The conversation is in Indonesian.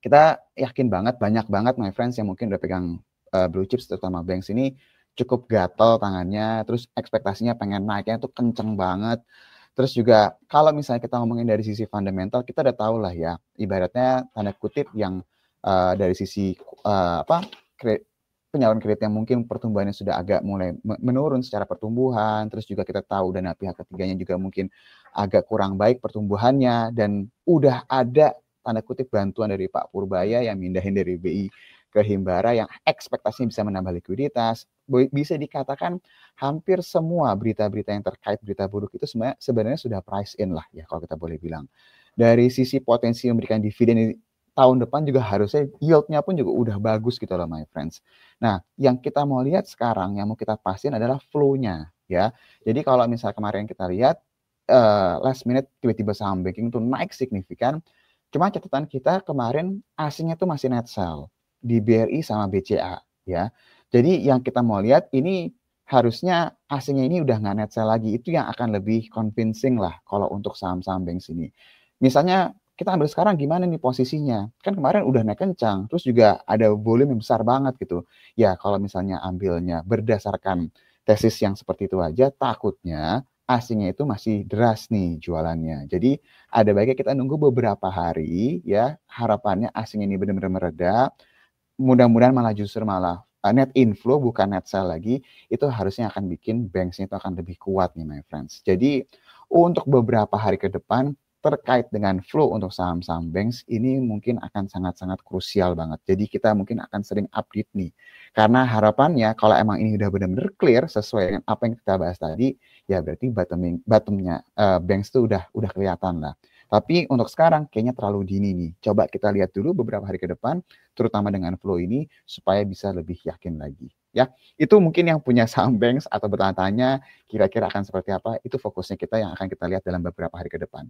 kita yakin banget, banyak banget my friends yang mungkin udah pegang blue chips terutama banks ini cukup gatel tangannya, terus ekspektasinya pengen naiknya tuh kenceng banget. Terus juga kalau misalnya kita ngomongin dari sisi fundamental, kita udah tahu lah ya, ibaratnya tanda kutip yang dari sisi apa penyaluran kredit yang mungkin pertumbuhannya sudah agak mulai menurun secara pertumbuhan, terus juga kita tahu dana pihak ketiganya juga mungkin agak kurang baik pertumbuhannya, dan udah ada tanda kutip bantuan dari Pak Purbaya yang mindahin dari BI ke Himbara yang ekspektasinya bisa menambah likuiditas. Bisa dikatakan hampir semua berita-berita yang terkait berita buruk itu sebenarnya sudah price in lah ya kalau kita boleh bilang. Dari sisi potensi memberikan dividen tahun depan juga harusnya yield-nya pun juga udah bagus gitu loh my friends. Nah, yang kita mau lihat sekarang, yang mau kita pastiin adalah flow-nya ya. Jadi kalau misalnya kemarin kita lihat last minute tiba-tiba saham banking itu naik signifikan, cuma catatan kita kemarin asingnya tuh masih net sell di BRI sama BCA ya. Jadi yang kita mau lihat ini harusnya asingnya ini udah nggak net sell lagi. Itu yang akan lebih convincing lah kalau untuk saham-saham bank sini. Misalnya kita ambil sekarang gimana nih posisinya? Kan kemarin udah naik kencang, terus juga ada volume yang besar banget gitu. Ya kalau misalnya ambilnya berdasarkan tesis yang seperti itu aja, takutnya asingnya itu masih deras nih jualannya. Jadi ada baiknya kita nunggu beberapa hari ya, harapannya asing ini benar-benar mereda, mudah-mudahan malah justru malah net inflow bukan net sell lagi, itu harusnya akan bikin banks itu akan lebih kuat nih my friends. Jadi untuk beberapa hari ke depan terkait dengan flow untuk saham-saham banks ini mungkin akan sangat-sangat krusial banget. Jadi kita mungkin akan sering update nih. Karena harapannya kalau emang ini udah benar-benar clear sesuai dengan apa yang kita bahas tadi, ya berarti bottomnya banks itu udah kelihatan lah. Tapi untuk sekarang kayaknya terlalu dini nih. Coba kita lihat dulu beberapa hari ke depan, terutama dengan flow ini, supaya bisa lebih yakin lagi. Ya, itu mungkin yang punya saham banks atau bertanya-tanya kira-kira akan seperti apa, itu fokusnya kita yang akan kita lihat dalam beberapa hari ke depan.